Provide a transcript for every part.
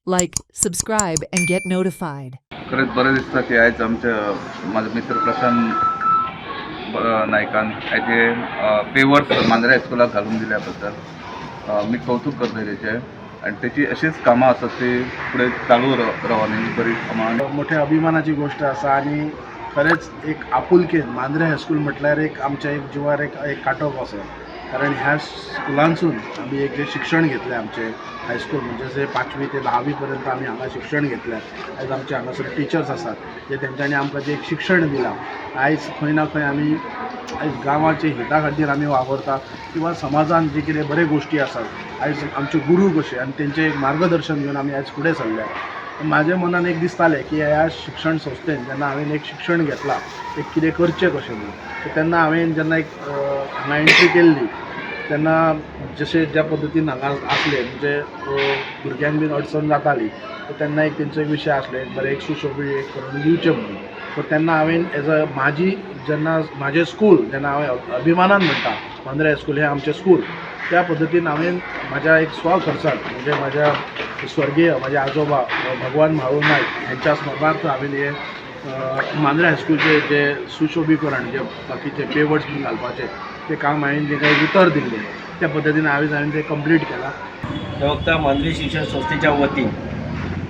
Like, subscribe, and get notified. खरंच बरं दिसतं की आयज आमच्या माझा मित्र प्रशांत नायकान आयचे पेवर्स मांद्रे हायस्कुलाक घालून दिल्या मी कौतुक करता तेचे आणि त्याची अशीच कामां आसात ती पुढे चालू रावनी बरी कामां. मोठ्या अभिमानाची गोष्ट असा आणि खरेंच एक आपुलकेन मांद्रे हायस्कूल म्हटल्यार एक आमच्या एक जिवार एक काटो कसो. कारण ह्या स्कुलांसून आमी एक जे शिक्षण घेतलें आमचें हायस्कूल म्हणजे जे 5वी ते 10वी पर्यंत आमी हांगा शिक्षण घेतलें. आयज आमचे हांगासर टिचर्स आसात जे तेंच्यांनी आमकां जे एक शिक्षण दिलां. आयज खंय ना खंय आमी आयज गांवाचे हिता खातीर आमी वावरता किंवा समाजान जे कितें बरे गोश्टी आसात आयज आमचे गुरू कशे आनी तेंचें एक मार्गदर्शन घेवन आमी आयज फुडें सरल्या. म्हाज्या मनान एक दिसतालें की ह्या शिक्षण संस्थेन जेन्ना हांवें एक शिक्षण घेतलां एक कितें करचें कशें म्हणून. सो तेन्ना हांवें जेन्ना एक हांगा एंट्री केल्ली तेन्ना जशें ज्या पद्दतीन हांगा आसलें म्हणजे भुरग्यांक बीन अडचण जाताली तेन्ना एक तेंचो एक विशय आसले बरें एक सुशोभीत एक करून दिवचें म्हणून. सो तेन्ना हांवें एज अ म्हाजें स्कूल जेन्ना हांवें अभिमानान म्हणटा मांद्रे हायस्कूल हें आमचें स्कूल त्या पद्दतीन हांवें म्हाज्या एक स्वखर्चान म्हणजे म्हाज्या स्वर्गीय म्हाजे आजोबा भगवान म्हाळू नायक हेंच्या स्मरणार्थ हांवें हें मांद्रे हायस्कूलचे जे सुशोभीकरण जे बाकीचे पेवर्ड्स बीन घालपाचे ते काम हांवें जें काही उतर दिल्लें त्या पद्दतीन हांवें तें कंप्लीट केलां. त्या वक्ता मांद्रे शिक्षण संस्थेच्या वतीन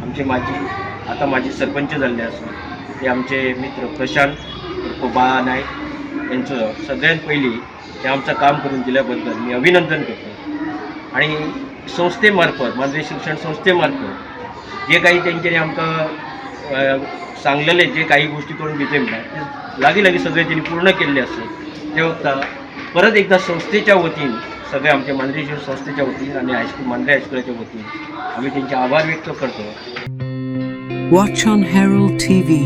आमचे माजी सरपंच जाल्ले आसून ते आमचे मित्र प्रशांत बाळा नायक यांचं सगळ्यात पयलीं ते आमचं काम करून दिल्याबद्दल मी अभिनंदन करतो. आणि संस्थेमार्फत मांद्रे शिक्षण संस्थेमार्फत जे काही तेंच्यांनी आमकां सांगलेले जे काही गोष्टी करून दिते म्हणटा ते लागीं सगळे त्यांनी पूर्ण केल्ले आसत. ते वक्ता परत एकदा संस्थेच्या वतीन सगळे आमच्या मांद्रे शिक्षण संस्थेच्या वतीन आणि मांद्रे हायस्कुलाच्या वतीन आम्ही त्यांचे आभार व्यक्त करतो. Watch on Herald TV.